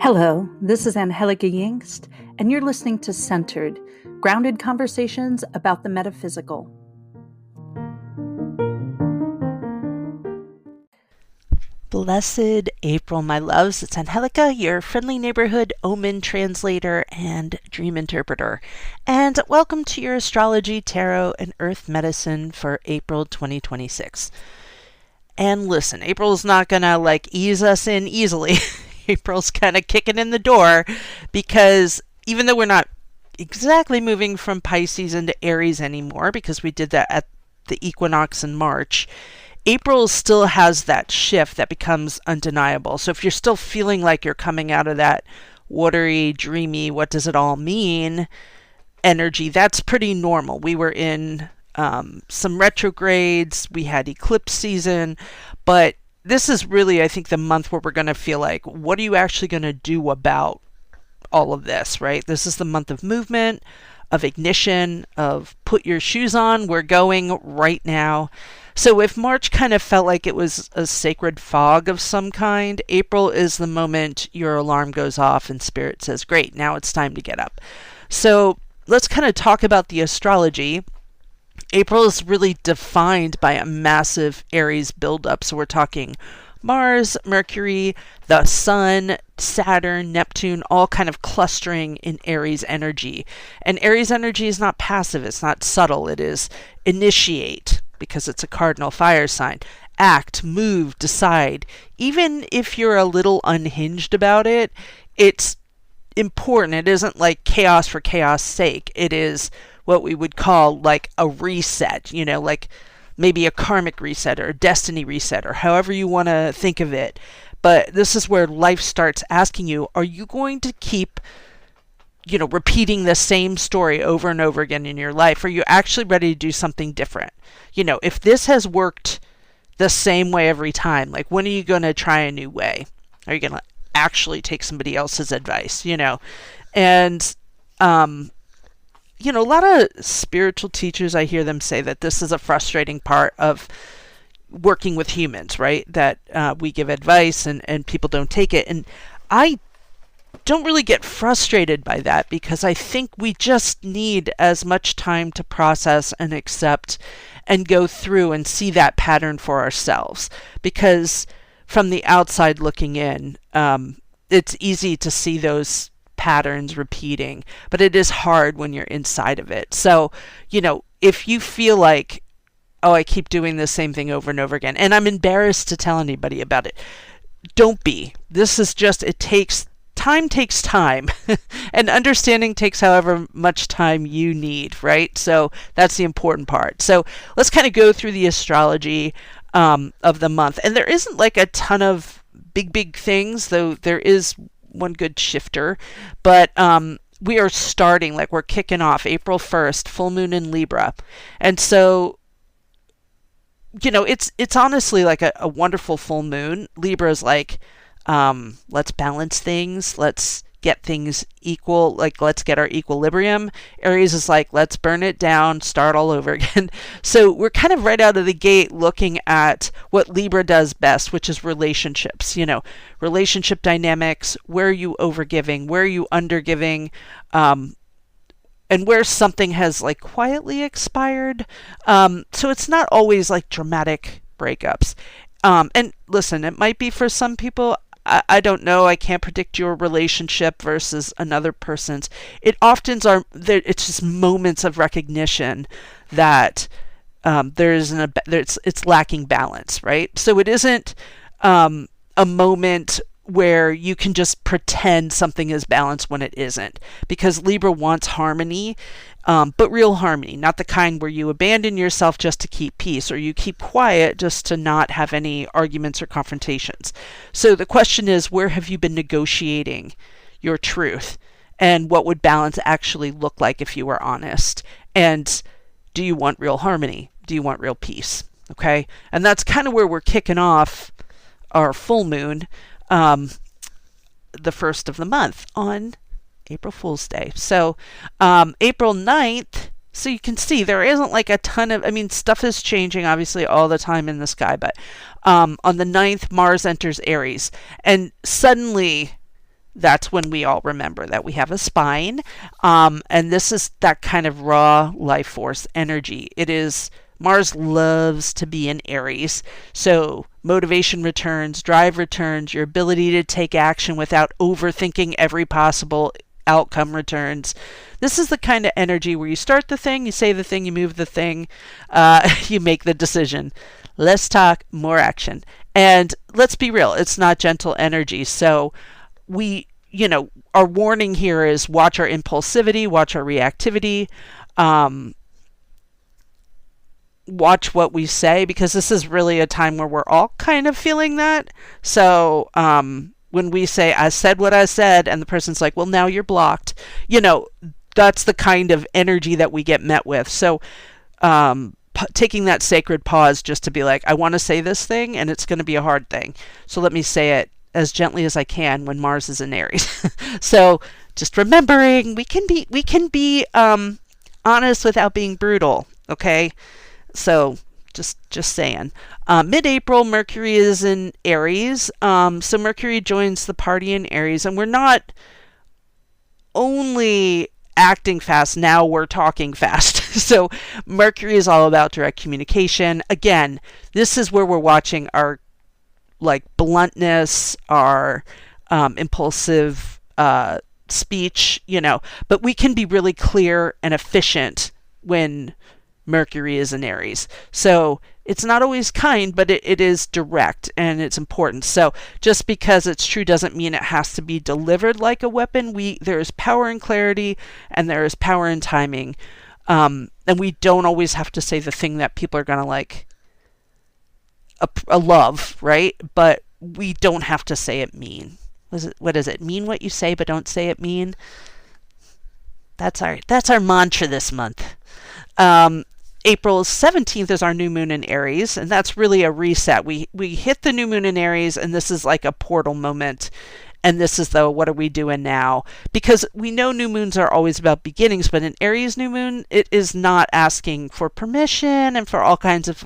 Hello, this is Angie Yingst, and you're listening to Centered, grounded conversations about the metaphysical. Blessed April, my loves. It's Angelica, your friendly neighborhood omen translator and dream interpreter. And welcome to your astrology, tarot, and earth medicine for April 2026. And listen, April's not gonna ease us in easily. April's kind of kicking in the door because even though we're not exactly moving from Pisces into Aries anymore, because we did that at the equinox in March, April still has that shift that becomes undeniable. So if you're still feeling like you're coming out of that watery, dreamy, what does it all mean energy, that's pretty normal. We were in some retrogrades, we had eclipse season, but this is really, I think, the month where we're going to feel like, what are you actually going to do about all of this, right? This is the month of movement, of ignition, of put your shoes on, we're going right now. So if March kind of felt like it was a sacred fog of some kind, April is the moment your alarm goes off and Spirit says, great, now it's time to get up. So let's kind of talk about the astrology. April is really defined by a massive Aries buildup. So we're talking Mars, Mercury, the Sun, Saturn, Neptune, all kind of clustering in Aries energy. And Aries energy is not passive, it's not subtle, it is initiate, because it's a cardinal fire sign. Act, move, decide. Even if you're a little unhinged about it, it's important. It isn't like chaos for chaos sake. It is what we would call like a reset, like maybe a karmic reset or a destiny reset or however you want to think of it. But this is where life starts asking you, are you going to keep repeating the same story over and over again in your life? Are you actually ready to do something different? If this has worked the same way every time, like when are you going to try a new way? Are you going to actually take somebody else's advice? And a lot of spiritual teachers, I hear them say that this is a frustrating part of working with humans, right? That we give advice and people don't take it. And I don't really get frustrated by that because I think we just need as much time to process and accept and go through and see that pattern for ourselves. Because from the outside looking in, it's easy to see those patterns repeating, but it is hard when you're inside of it. So, if you feel like, oh, I keep doing the same thing over and over again, and I'm embarrassed to tell anybody about it, don't be. This is just, takes time, and understanding takes however much time you need, right? So that's the important part. So let's kind of go through the astrology of the month. And there isn't like a ton of big things, though there is one good shifter, but we are starting, we're kicking off April 1st, full moon in Libra. And so, it's honestly like a wonderful full moon. Libra is like, let's balance things, let's get things equal, let's get our equilibrium. Aries is like, let's burn it down, start all over again. So we're kind of right out of the gate looking at what Libra does best, which is relationships, relationship dynamics, where are you overgiving, where are you undergiving, and where something has quietly expired. So it's not always dramatic breakups. And listen, it might be for some people. I don't know. I can't predict your relationship versus another person's. It often it's just moments of recognition that it's lacking balance, right? So it isn't a moment where you can just pretend something is balanced when it isn't, because Libra wants harmony, but real harmony, not the kind where you abandon yourself just to keep peace, or you keep quiet just to not have any arguments or confrontations. So the question is, where have you been negotiating your truth? And what would balance actually look like if you were honest? And do you want real harmony? Do you want real peace? Okay? And that's kind of where we're kicking off our full moon, the first of the month on April Fool's Day. So April 9th, so you can see there isn't a ton of, stuff is changing obviously all the time in the sky, but on the 9th, Mars enters Aries, and suddenly that's when we all remember that we have a spine. And this is that kind of raw life force energy. It is, Mars loves to be in Aries. So motivation returns, drive returns, your ability to take action without overthinking every possible outcome returns. This is the kind of energy where you start the thing, you say the thing, you move the thing, you make the decision. Less talk, more action. And let's be real, it's not gentle energy. So we, our warning here is watch our impulsivity, watch our reactivity, watch what we say, because this is really a time where we're all kind of feeling that. So when we say, I said what I said, and the person's like, well, now you're blocked, that's the kind of energy that we get met with. So taking that sacred pause just to be like, I want to say this thing, and it's going to be a hard thing. So let me say it as gently as I can when Mars is in Aries. So just remembering we can be honest without being brutal. Okay. So just saying. Mid-April, Mercury is in Aries. So Mercury joins the party in Aries, and we're not only acting fast, now we're talking fast. So Mercury is all about direct communication. Again, this is where we're watching our bluntness, our impulsive speech, but we can be really clear and efficient when Mercury is in Aries. So it's not always kind, but it is direct and it's important. So just because it's true doesn't mean it has to be delivered like a weapon. There is power in clarity and there is power in timing. And we don't always have to say the thing that people are going to love, right? But we don't have to say it mean. What is it? Mean what you say, but don't say it mean. That's our mantra this month. April 17th is our new moon in Aries, and that's really a reset. We hit the new moon in Aries, and this is like a portal moment. And this is what are we doing now? Because we know new moons are always about beginnings, but an Aries new moon, it is not asking for permission and for all kinds of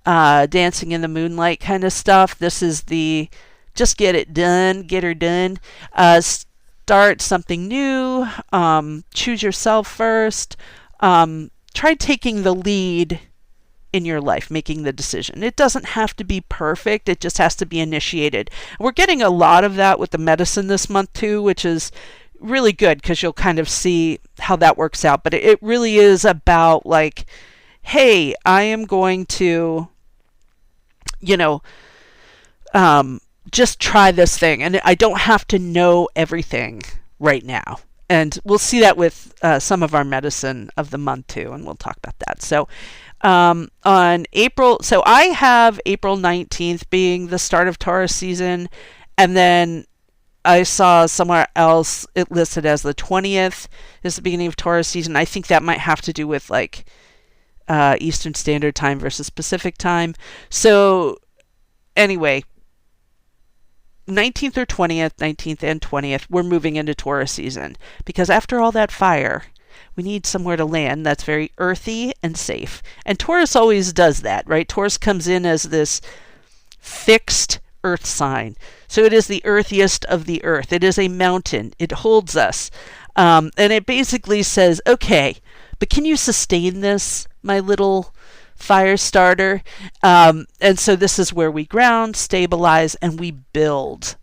dancing in the moonlight kind of stuff. This is the just get it done, get her done. Start something new. Choose yourself first. Try taking the lead in your life, making the decision. It doesn't have to be perfect. It just has to be initiated. We're getting a lot of that with the medicine this month too, which is really good because you'll kind of see how that works out. But it really is about hey, I am going to, just try this thing. And I don't have to know everything right now. And we'll see that with some of our medicine of the month too, and we'll talk about that. So on April, so I have April 19th being the start of Taurus season, and then I saw somewhere else it listed as the 20th is the beginning of Taurus season. I think that might have to do with Eastern Standard Time versus Pacific Time. So anyway, 19th or 20th, 19th and 20th, we're moving into Taurus season. Because after all that fire, we need somewhere to land that's very earthy and safe. And Taurus always does that, right? Taurus comes in as this fixed earth sign. So it is the earthiest of the earth. It is a mountain. It holds us. And it basically says, okay, but can you sustain this, my little fire starter? And so this is where we ground, stabilize, and we build.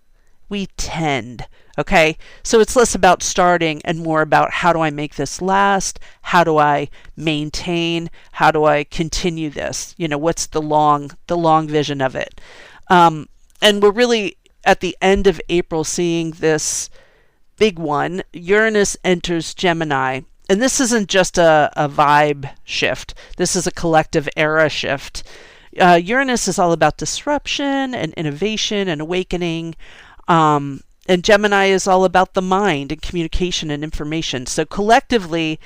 We tend. Okay, so it's less about starting and more about how do I make this last? How do I maintain? How do I continue this? What's the long vision of it? And we're really at the end of April seeing this big one. Uranus enters Gemini. And this isn't just a vibe shift. This is a collective era shift. Uranus is all about disruption and innovation and awakening. And Gemini is all about the mind and communication and information. So collectively,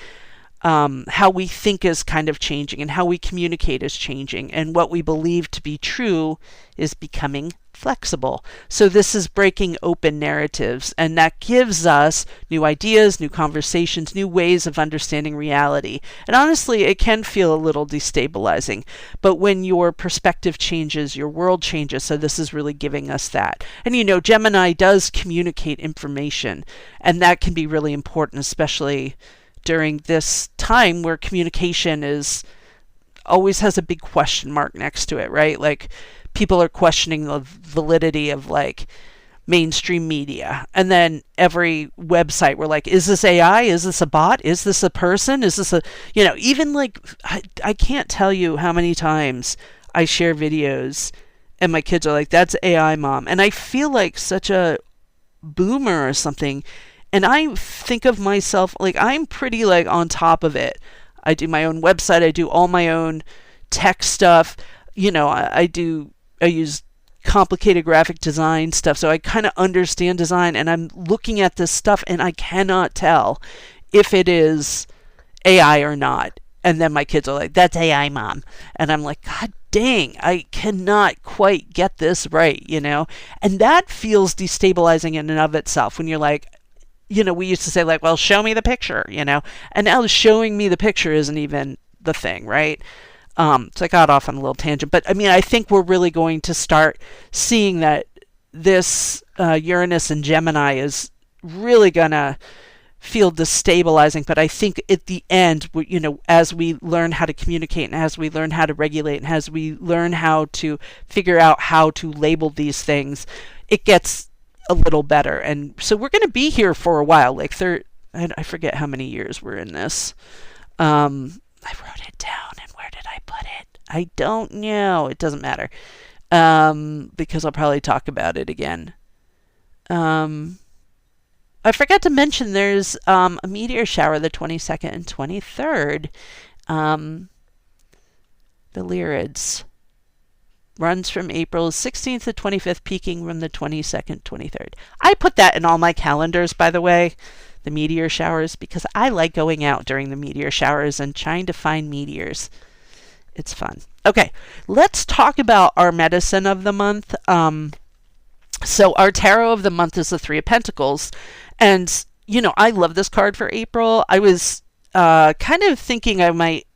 how we think is kind of changing and how we communicate is changing. And what we believe to be true is becoming flexible. So this is breaking open narratives, and that gives us new ideas, new conversations, new ways of understanding reality. And honestly, it can feel a little destabilizing, but when your perspective changes, your world changes. So this is really giving us that. And Gemini does communicate information, and that can be really important, especially during this time where communication is always has a big question mark next to it, right? Like, people are questioning the validity of like mainstream media. And then every website, we're like, is this AI? Is this a bot? Is this a person? Is this a, even like, I can't tell you how many times I share videos and my kids are like, that's AI, mom. And I feel like such a boomer or something. And I think of myself like I'm pretty like on top of it. I do my own website. I do all my own tech stuff. I use complicated graphic design stuff, so I kind of understand design, and I'm looking at this stuff and I cannot tell if it is AI or not. And then my kids are like, that's AI, mom. And I'm like, God dang, I cannot quite get this right, And that feels destabilizing in and of itself when you're like, we used to say like, well, show me the picture, and now showing me the picture isn't even the thing, right? So I got off on a little tangent, but I think we're really going to start seeing that this Uranus and Gemini is really gonna feel destabilizing. But I think at the end, as we learn how to communicate and as we learn how to regulate and as we learn how to figure out how to label these things, it gets a little better. And so we're going to be here for a while, like I forget how many years we're in this. I wrote it down, and where did I put it? I don't know. It doesn't matter, because I'll probably talk about it again. I forgot to mention there's a meteor shower the 22nd and 23rd. The Lyrids runs from April 16th to 25th, peaking from the 22nd, 23rd. I put that in all my calendars, by the way, the meteor showers, because I like going out during the meteor showers and trying to find meteors. It's fun. Okay, let's talk about our medicine of the month. So our tarot of the month is the Three of Pentacles. And, I love this card for April. I was kind of thinking I might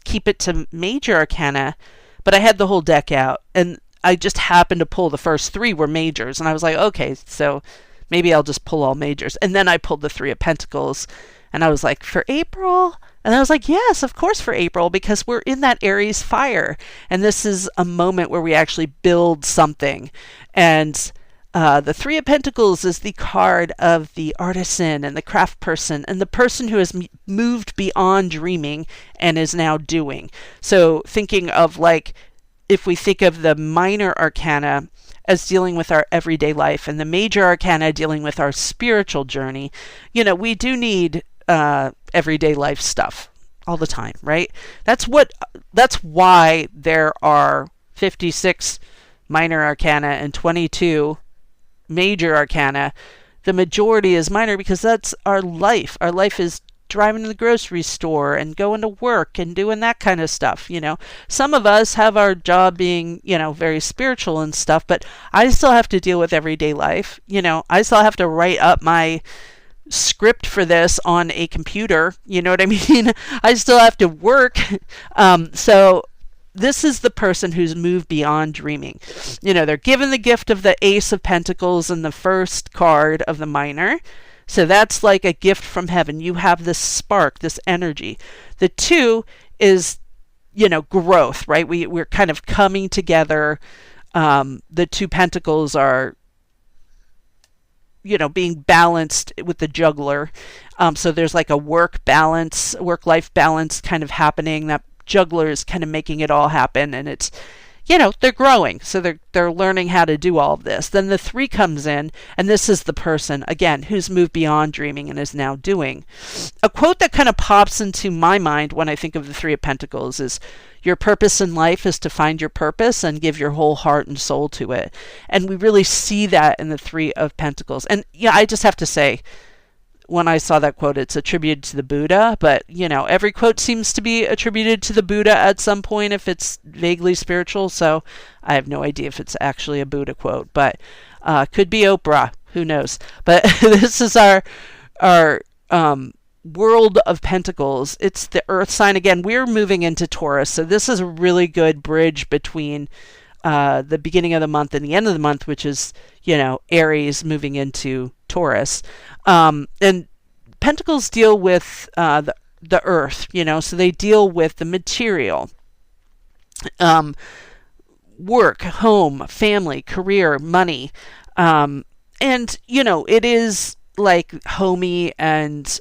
keep it to major arcana, but I had the whole deck out, and I just happened to pull the first three were majors, and I was like, okay, so maybe I'll just pull all majors. And then I pulled the Three of Pentacles, and I was like, for April? And I was like, yes, of course for April, because we're in that Aries fire, and this is a moment where we actually build something. And the Three of Pentacles is the card of the artisan and the craft person and the person who has moved beyond dreaming and is now doing. So thinking of like, if we think of the minor arcana as dealing with our everyday life and the major arcana dealing with our spiritual journey, we do need everyday life stuff all the time, right? That's why there are 56 minor arcana and 22 major arcana. The majority is minor because that's our life. Our life is driving to the grocery store and going to work and doing that kind of stuff. Some of us have our job being, very spiritual and stuff, but I still have to deal with everyday life. I still have to write up my script for this on a computer. You know what I mean? I still have to work. So this is the person who's moved beyond dreaming. They're given the gift of the Ace of Pentacles in the first card of the minor. So that's like a gift from heaven. You have this spark, this energy. The two is, growth, right? We're kind of coming together. The two pentacles are, being balanced with the juggler. So there's like a work-life balance kind of happening. That juggler is kind of making it all happen, and it's, they're growing, so they're learning how to do all of this. Then the three comes in, and this is the person again who's moved beyond dreaming and is now doing. A quote that kind of pops into my mind when I think of the Three of Pentacles is, your purpose in life is to find your purpose and give your whole heart and soul to it. And we really see that in the Three of Pentacles. And I just have to say, when I saw that quote, it's attributed to the Buddha, but every quote seems to be attributed to the Buddha at some point if it's vaguely spiritual. So I have no idea if it's actually a Buddha quote, but could be Oprah. Who knows? But this is our world of Pentacles. It's the Earth sign again. We're moving into Taurus, so this is a really good bridge between the beginning of the month and the end of the month, which is Aries moving into Taurus. And Pentacles deal with the Earth, so they deal with the material, work, home, family, career, money, and it is like homey and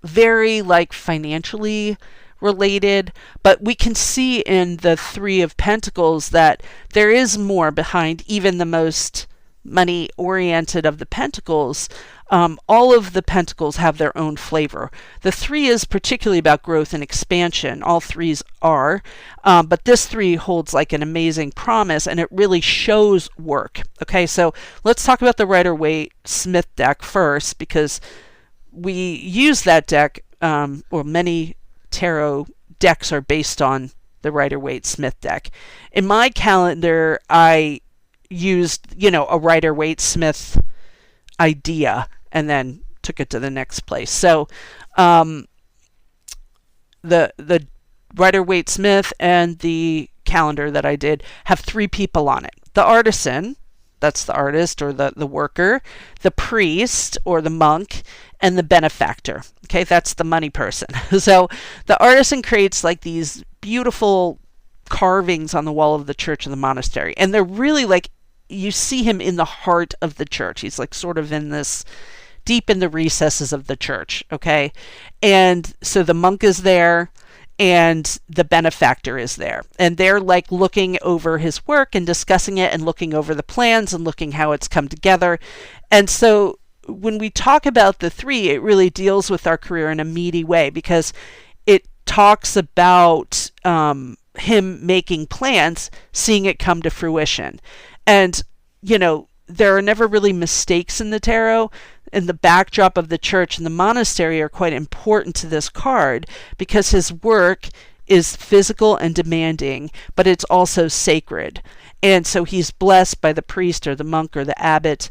very like financially related, but we can see in the Three of Pentacles that there is more behind even the most money oriented of the Pentacles. All of the Pentacles have their own flavor. The Three is particularly about growth and expansion. All threes are, but this Three holds like an amazing promise, and it really shows work. Okay, so let's talk about the Rider-Waite-Smith deck first, because we use that deck, or many tarot decks are based on the Rider-Waite-Smith deck. In my calendar, I used, a Rider-Waite-Smith idea and then took it to the next place. So the Rider-Waite-Smith and the calendar that I did have 3 people on it. The artisan, that's the artist or the worker, the priest or the monk, and the benefactor. Okay, that's the money person. So the artisan creates like these beautiful carvings on the wall of the church and the monastery, and they're really like, you see him in the heart of the church. He's like sort of in this deep in the recesses of the church. Okay, and so the monk is there and the benefactor is there, and they're like looking over his work and discussing it and looking over the plans and looking how it's come together. And so when we talk about the Three, it really deals with our career in a meaty way, because it talks about him making plans, seeing it come to fruition. And, there are never really mistakes in the tarot, and the backdrop of the church and the monastery are quite important to this card, because his work is physical and demanding, but it's also sacred. And so he's blessed by the priest or the monk or the abbot,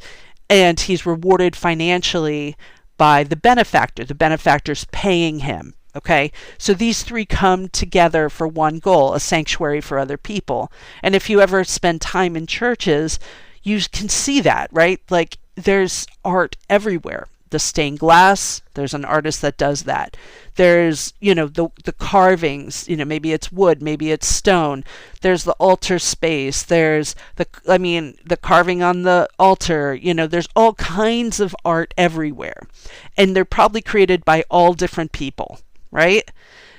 and he's rewarded financially by the benefactor. The benefactor's paying him. Okay, so these 3 come together for one goal, a sanctuary for other people. And if you ever spend time in churches, you can see that, right? Like there's art everywhere. The stained glass, there's an artist that does that. There's, the carvings, maybe it's wood, maybe it's stone. There's the altar space. There's the carving on the altar. There's all kinds of art everywhere. And they're probably created by all different people, right?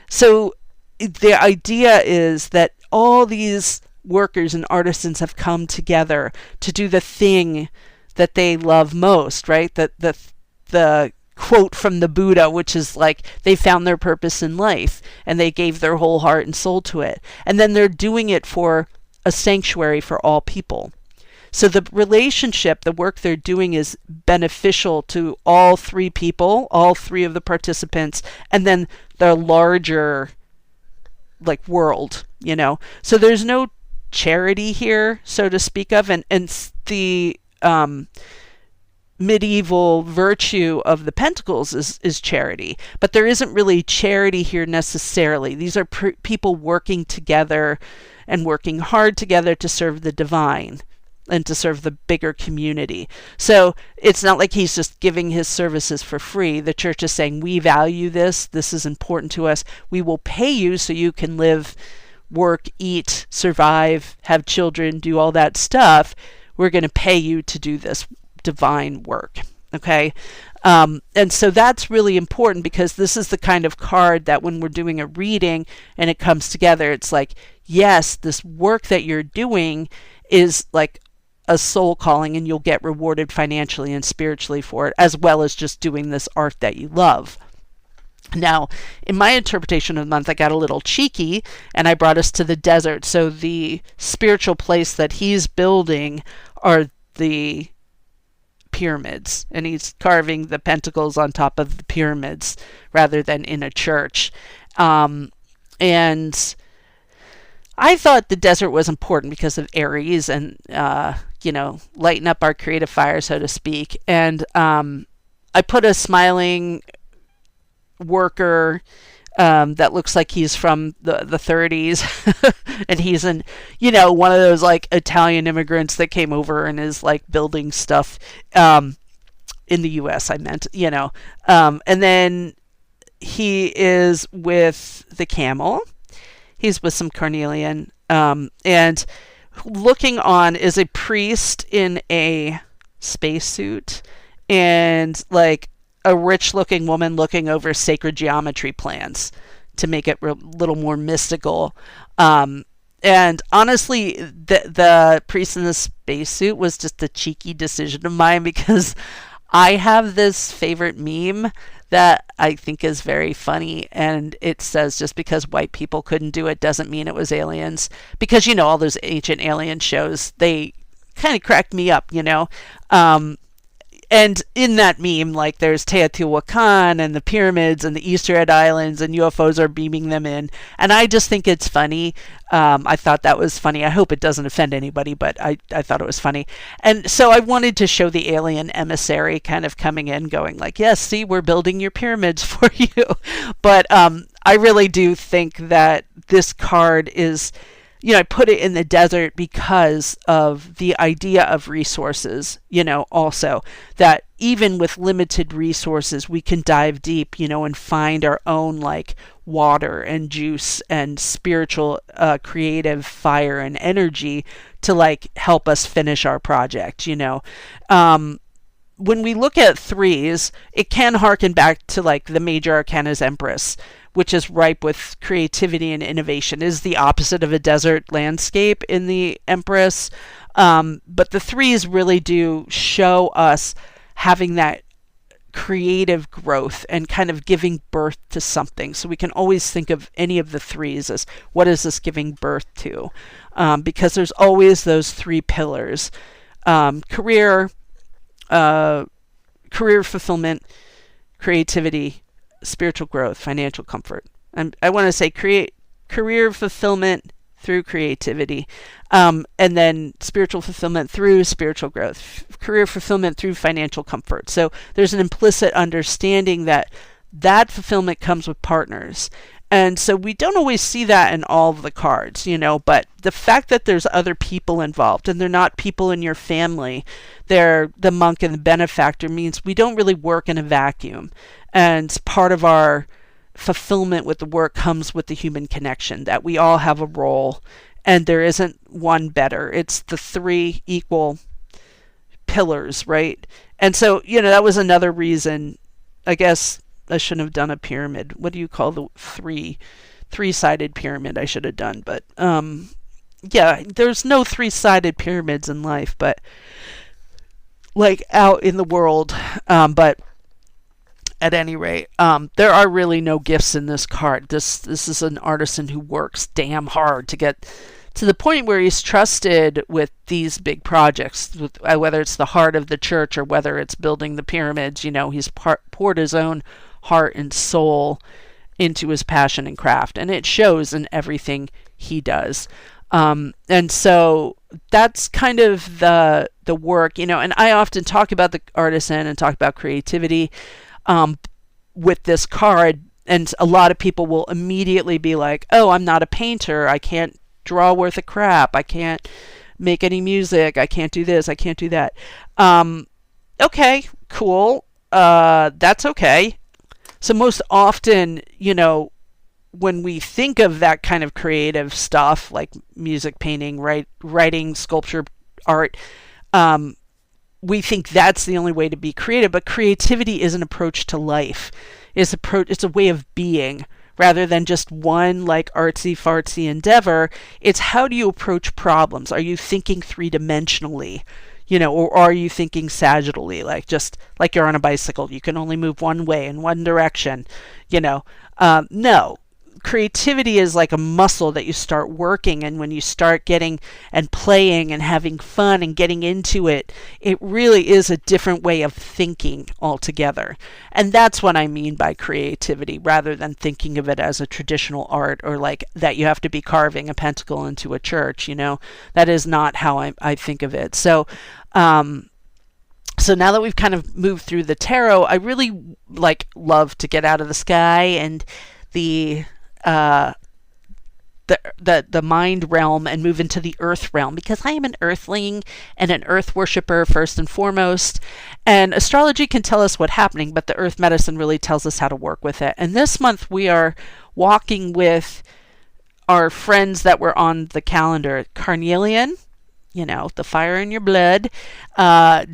So the idea is that all these workers and artisans have come together to do the thing that they love most, right? The quote from the Buddha, which is like they found their purpose in life and they gave their whole heart and soul to it. And then they're doing it for a sanctuary for all people. So the relationship, the work they're doing is beneficial to all 3 people, all 3 of the participants, and then the larger like world, So there's no charity here, so to speak of, and the medieval virtue of the Pentacles is charity, but there isn't really charity here necessarily. These are people working together and working hard together to serve the divine and to serve the bigger community. So it's not like he's just giving his services for free. The church is saying, we value this. This is important to us. We will pay you so you can live, work, eat, survive, have children, do all that stuff. We're going to pay you to do this divine work. Okay. And so that's really important, because this is the kind of card that when we're doing a reading and it comes together, it's like, yes, this work that you're doing is like a soul calling, and you'll get rewarded financially and spiritually for it, as well as just doing this art that you love. Now, in my interpretation of the month, I got a little cheeky and I brought us to the desert. So the spiritual place that he's building are the pyramids, and he's carving the pentacles on top of the pyramids rather than in a church. And I thought the desert was important because of Aries and, lighten up our creative fire, so to speak. And I put a smiling worker that looks like he's from the 30s. And he's in, one of those like Italian immigrants that came over and is like building stuff in the US, I meant, and then he is with the Camel. He's with some Carnelian. And looking on is a priest in a spacesuit and like a rich looking woman looking over sacred geometry plans to make it a little more mystical. And honestly, the priest in the spacesuit was just a cheeky decision of mine, because I have this favorite meme that I think is very funny, and it says just because white people couldn't do it doesn't mean it was aliens. Because all those ancient alien shows, they kind of cracked me up, and in that meme, like, there's Teotihuacan and the pyramids and the Easter Egg Islands, and UFOs are beaming them in. And I just think it's funny. I thought that was funny. I hope it doesn't offend anybody, but I thought it was funny. And so I wanted to show the alien emissary kind of coming in, going like, yes, see, we're building your pyramids for you. But I really do think that this card is... I put it in the desert because of the idea of resources, also that even with limited resources, we can dive deep, and find our own like water and juice and spiritual, creative fire and energy to like help us finish our project, When we look at threes, it can harken back to like the major arcana's Empress, which is ripe with creativity and innovation, is the opposite of a desert landscape in the Empress. But the threes really do show us having that creative growth and kind of giving birth to something. So we can always think of any of the threes as, what is this giving birth to? Because there's always those three pillars: career fulfillment, creativity, spiritual growth, financial comfort. And I want to say career fulfillment through creativity, and then spiritual fulfillment through spiritual growth, career fulfillment through financial comfort. So there's an implicit understanding that fulfillment comes with partners. And so we don't always see that in all of the cards, but the fact that there's other people involved, and they're not people in your family, they're the monk and the benefactor, means we don't really work in a vacuum. And part of our fulfillment with the work comes with the human connection, that we all have a role and there isn't one better. It's the three equal pillars, right? And so, that was another reason. I guess I shouldn't have done a pyramid. What do you call the three-sided pyramid? I should have done, but yeah, there's no three-sided pyramids in life, but like out in the world. But at any rate, there are really no gifts in this card. This is an artisan who works damn hard to get to the point where he's trusted with these big projects, whether it's the heart of the church or whether it's building the pyramids. He's poured his own heart and soul into his passion and craft, and it shows in everything he does. And so that's kind of the work, and I often talk about the artisan and talk about creativity with this card, and a lot of people will immediately be like, oh, I'm not a painter, I can't draw worth a crap, I can't make any music, I can't do this, I can't do that. Okay, cool, that's okay. So most often, when we think of that kind of creative stuff, like music, painting, writing, sculpture, art, we think that's the only way to be creative. But creativity is an approach to life. It's a way of being, rather than just one like artsy fartsy endeavor. It's how do you approach problems? Are you thinking three-dimensionally? Or are you thinking sagittally, like just like you're on a bicycle, you can only move one way in one direction? No. creativity is like a muscle that you start working, and when you start getting and playing and having fun and getting into it, it really is a different way of thinking altogether. And that's what I mean by creativity, rather than thinking of it as a traditional art, or like that you have to be carving a pentacle into a church. That is not how I think of it. So so now that we've kind of moved through the tarot, I really love to get out of the sky and the mind realm and move into the earth realm, because I am an earthling and an earth worshiper first and foremost. And astrology can tell us what's happening, but the earth medicine really tells us how to work with it. And this month we are walking with our friends that were on the calendar: Carnelian, the fire in your blood,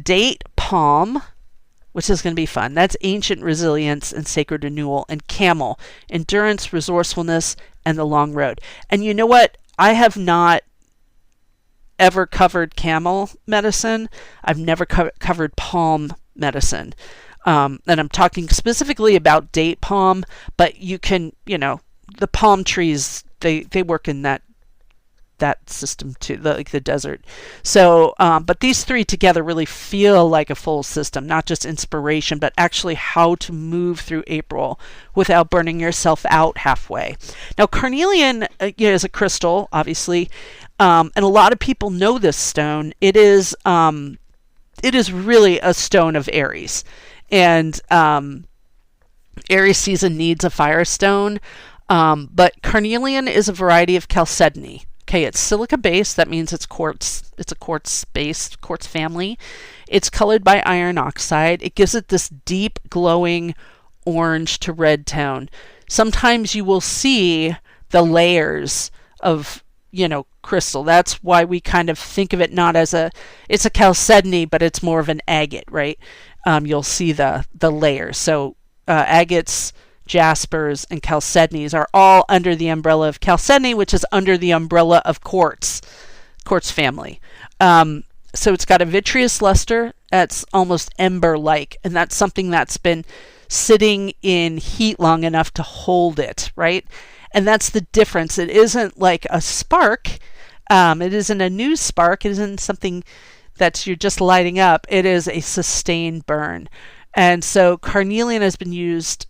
date palm, which is going to be fun. That's ancient resilience and sacred renewal. And camel, endurance, resourcefulness, and the long road. And you know what? I have not ever covered camel medicine. I've never covered palm medicine. And I'm talking specifically about date palm, but you can, the palm trees, they work in that system too, the desert. So, but these three together really feel like a full system, not just inspiration, but actually how to move through April without burning yourself out halfway. Now, Carnelian is a crystal, obviously, and a lot of people know this stone. It is really a stone of Aries, and Aries season needs a fire stone. But Carnelian is a variety of chalcedony. Okay, it's silica based. That means it's quartz. It's a quartz-based, quartz family. It's colored by iron oxide. It gives it this deep, glowing orange to red tone. Sometimes you will see the layers of, crystal. That's why we kind of think of it not as it's a chalcedony, but it's more of an agate, right? You'll see the layers. So agates, jaspers, and chalcedonies are all under the umbrella of chalcedony, which is under the umbrella of quartz family. So it's got a vitreous luster that's almost ember-like, and that's something that's been sitting in heat long enough to hold it, right? And that's the difference. It isn't like a spark. It isn't a new spark. It isn't something that you're just lighting up. It is a sustained burn. And so carnelian has been used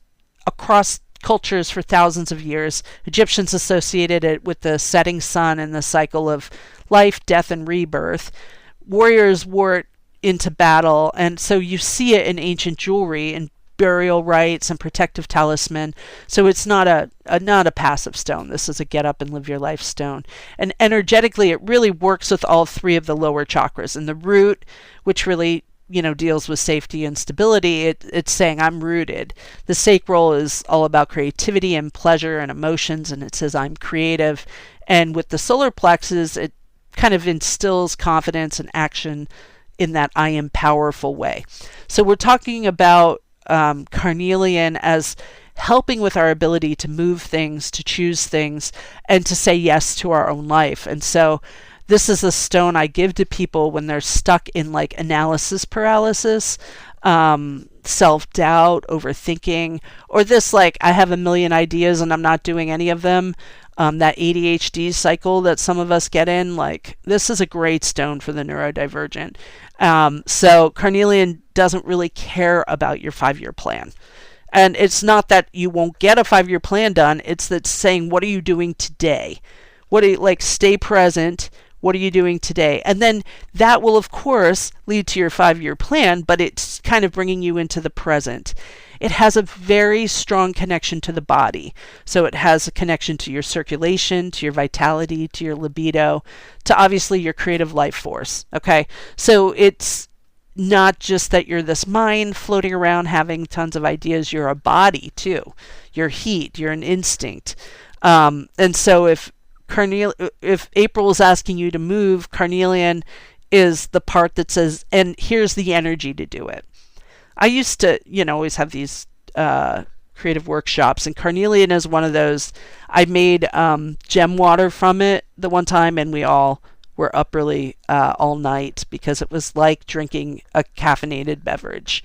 across cultures for thousands of years. Egyptians associated it with the setting sun and the cycle of life, death, and rebirth. Warriors wore it into battle, and so you see it in ancient jewelry and burial rites and protective talisman. So it's not a passive stone. This is a get up and live your life stone. And energetically, it really works with all three of the lower chakras. And the root, which really deals with safety and stability, it's saying I'm rooted. The sacral is all about creativity and pleasure and emotions, and it says I'm creative. And with the solar plexus, it kind of instills confidence and action in that I am powerful way. So we're talking about carnelian as helping with our ability to move things, to choose things, and to say yes to our own life. And so this is a stone I give to people when they're stuck in like analysis paralysis, self-doubt, overthinking, or this like I have a million ideas and I'm not doing any of them. That ADHD cycle that some of us get in, like this is a great stone for the neurodivergent. So carnelian doesn't really care about your 5-year plan. And it's not that you won't get a 5-year plan done. It's that saying, what are you doing today? Stay present. What are you doing today? And then that will, of course, lead to your 5-year plan, but it's kind of bringing you into the present. It has a very strong connection to the body. So it has a connection to your circulation, to your vitality, to your libido, to obviously your creative life force. Okay. So it's not just that you're this mind floating around having tons of ideas. You're a body too. You're heat. You're an instinct. And so if April is asking you to move, carnelian is the part that says, and here's the energy to do it. I used to, always have these creative workshops, and carnelian is one of those. I made gem water from it the one time, and we all were up really all night because it was like drinking a caffeinated beverage.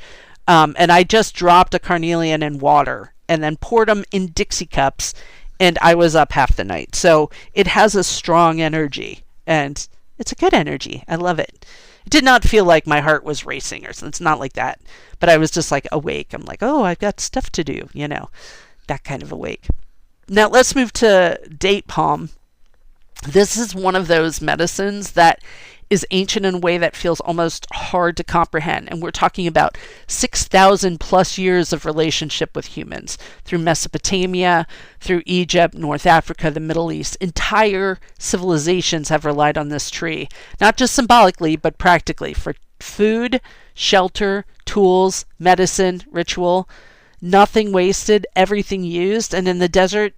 And I just dropped a carnelian in water and then poured them in Dixie cups and I was up half the night. So it has a strong energy, and it's a good energy. I love it. It did not feel like my heart was racing or something. It's not like that. But I was just like awake. I'm like, oh, I've got stuff to do, that kind of awake. Now let's move to date palm. This is one of those medicines that is ancient in a way that feels almost hard to comprehend. And we're talking about 6,000 plus years of relationship with humans through Mesopotamia, through Egypt, North Africa, the Middle East. Entire civilizations have relied on this tree, not just symbolically, but practically for food, shelter, tools, medicine, ritual. Nothing wasted, everything used. And in the desert,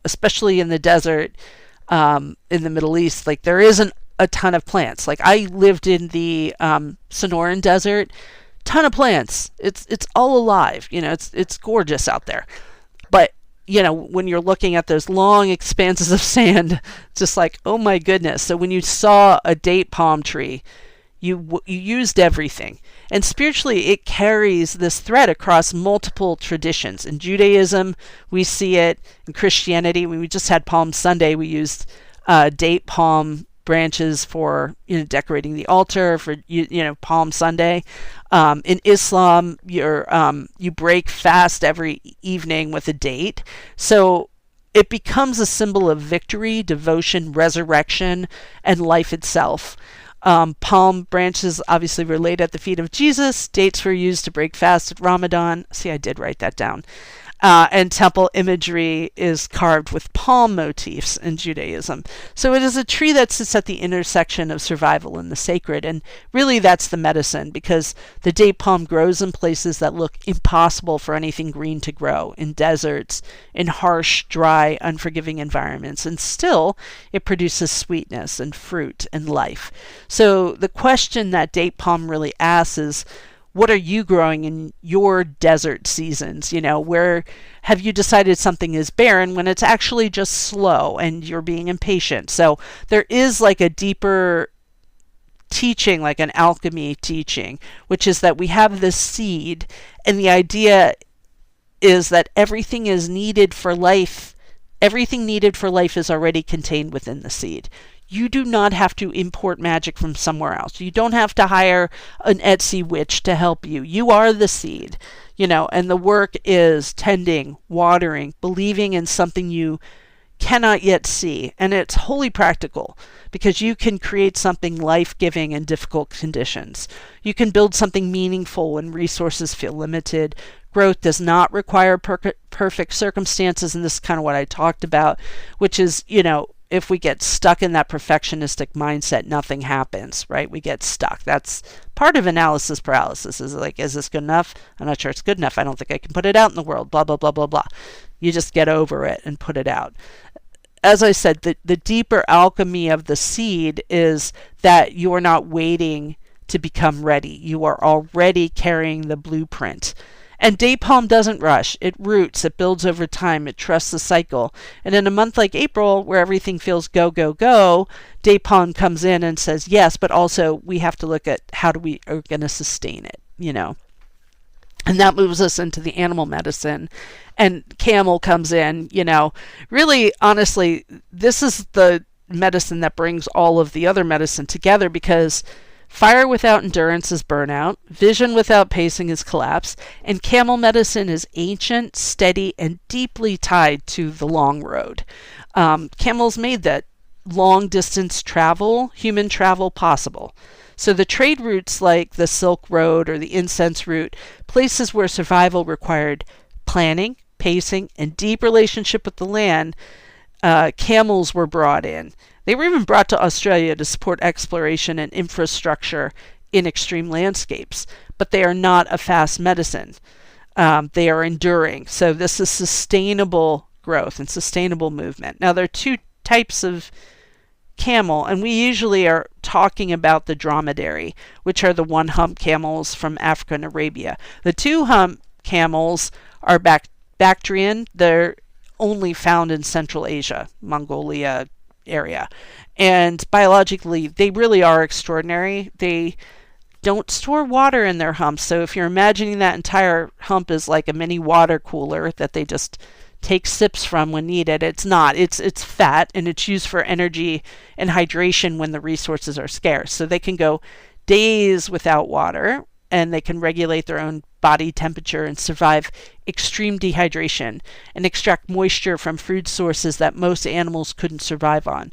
especially in the desert, in the Middle East, like there isn't a ton of plants. Like I lived in the Sonoran Desert, ton of plants. It's all alive. It's gorgeous out there. But when you're looking at those long expanses of sand, just like, oh my goodness. So when you saw a date palm tree, you used everything. And spiritually, it carries this thread across multiple traditions. In Judaism, we see it. In Christianity, when we just had Palm Sunday, we used date palm branches for decorating the altar for Palm Sunday. In Islam, you break fast every evening with a date, so it becomes a symbol of victory, devotion, resurrection, and life itself. Palm branches obviously were laid at the feet of Jesus. Dates were used to break fast at Ramadan. See, I did write that down. And temple imagery is carved with palm motifs in Judaism. So it is a tree that sits at the intersection of survival and the sacred. And really that's the medicine, because the date palm grows in places that look impossible for anything green to grow, in deserts, in harsh, dry, unforgiving environments. And still, it produces sweetness and fruit and life. So the question that date palm really asks is, what are you growing in your desert seasons? Where have you decided something is barren when it's actually just slow and you're being impatient? So there is like a deeper teaching, like an alchemy teaching, which is that we have this seed, and the idea is that everything is needed for life. Everything needed for life is already contained within the seed. You do not have to import magic from somewhere else. You don't have to hire an Etsy witch to help you. You are the seed, and the work is tending, watering, believing in something you cannot yet see. And it's wholly practical, because you can create something life-giving in difficult conditions. You can build something meaningful when resources feel limited. Growth does not require perfect circumstances, and this is kind of what I talked about, which is, if we get stuck in that perfectionistic mindset, nothing happens, right? We get stuck. That's part of analysis paralysis. Is like, is this good enough? I'm not sure it's good enough. I don't think I can put it out in the world, blah, blah, blah, blah, blah. You just get over it and put it out. As I said, the deeper alchemy of the seed is that you're not waiting to become ready. You are already carrying the blueprint. And date palm doesn't rush. It roots, it builds over time, it trusts the cycle. And in a month like April, where everything feels go, go, go, date palm comes in and says, yes, but also we have to look at how we are going to sustain it, And that moves us into the animal medicine. And Camel comes in, Really, honestly, this is the medicine that brings all of the other medicine together, because fire without endurance is burnout. Vision without pacing is collapse. And camel medicine is ancient, steady, and deeply tied to the long road. Camels made that long distance travel, human travel, possible. So the trade routes like the Silk Road or the incense route, places where survival required planning, pacing, and deep relationship with the land, camels were brought in. They were even brought to Australia to support exploration and infrastructure in extreme landscapes, but they are not a fast medicine. They are enduring. So this is sustainable growth and sustainable movement. Now, there are two types of camel, and we usually are talking about the dromedary, which are the one-hump camels from Africa and Arabia. The two-hump camels are Bactrian. They're only found in Central Asia, Mongolia area. And biologically, they really are extraordinary. They don't store water in their humps. So if you're imagining that entire hump is like a mini water cooler that they just take sips from when needed. It's not. It's fat, and it's used for energy and hydration when the resources are scarce. So they can go days without water, and they can regulate their own body temperature and survive extreme dehydration and extract moisture from food sources that most animals couldn't survive on.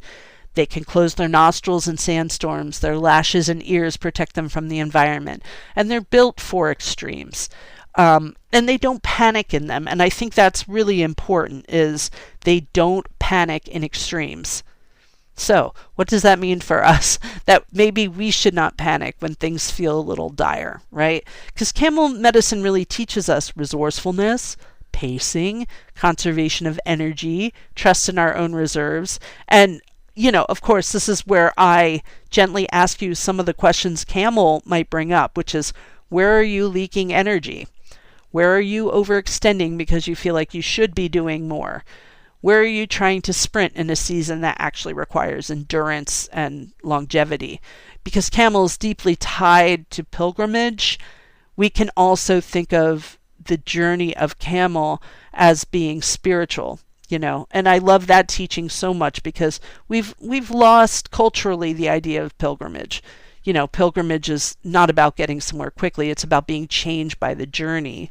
They can close their nostrils in sandstorms. Their lashes and ears protect them from the environment. And they're built for extremes. And they don't panic in them. And I think that's really important, is they don't panic in extremes. So what does that mean for us? That maybe we should not panic when things feel a little dire, right? Because camel medicine really teaches us resourcefulness, pacing, conservation of energy, trust in our own reserves, and of course, this is where I gently ask you some of the questions Camel might bring up, which is, where are you leaking energy? Where are you overextending because you feel like you should be doing more? Where are you trying to sprint in a season that actually requires endurance and longevity? Because Camel is deeply tied to pilgrimage, we can also think of the journey of Camel as being spiritual. And I love that teaching so much, because we've lost culturally the idea of pilgrimage. Pilgrimage is not about getting somewhere quickly. It's about being changed by the journey.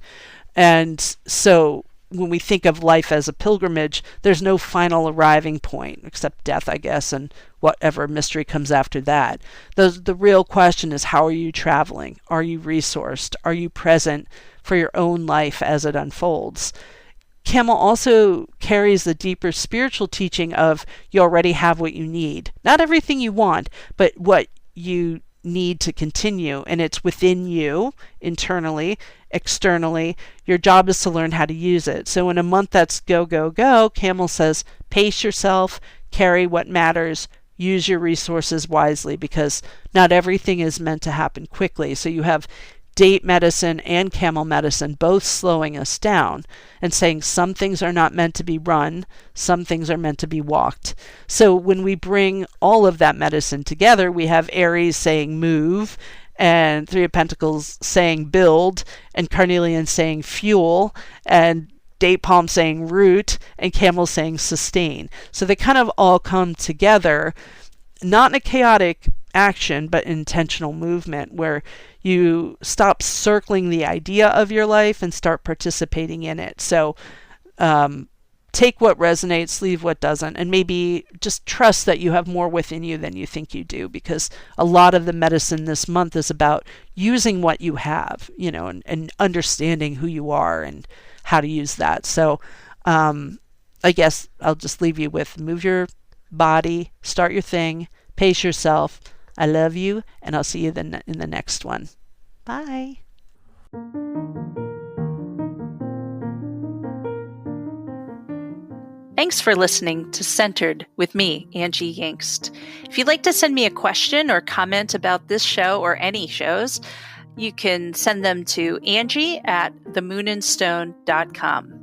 And so when we think of life as a pilgrimage, there's no final arriving point except death, I guess, and whatever mystery comes after that. The real question is, how are you traveling? Are you resourced? Are you present for your own life as it unfolds? Camel also carries the deeper spiritual teaching of, you already have what you need. Not everything you want, but what you need to continue. And it's within you, internally, externally. Your job is to learn how to use it. So in a month that's go, go, go, Camel says, pace yourself, carry what matters, use your resources wisely, because not everything is meant to happen quickly. So you have date medicine and camel medicine both slowing us down and saying some things are not meant to be run, some things are meant to be walked. So when we bring all of that medicine together, we have Aries saying move, and Three of Pentacles saying build, and Carnelian saying fuel, and date palm saying root, and camel saying sustain. So they kind of all come together, not in a chaotic action, but intentional movement, where you stop circling the idea of your life and start participating in it. So take what resonates, leave what doesn't, and maybe just trust that you have more within you than you think you do, because a lot of the medicine this month is about using what you have, and understanding who you are and how to use that. So I guess I'll just leave you with, move your body, start your thing, pace yourself. I love you, and I'll see you in the next one. Bye. Thanks for listening to Centered with me, Angie Yingst. If you'd like to send me a question or comment about this show or any shows, you can send them to Angie@themoonandstone.com.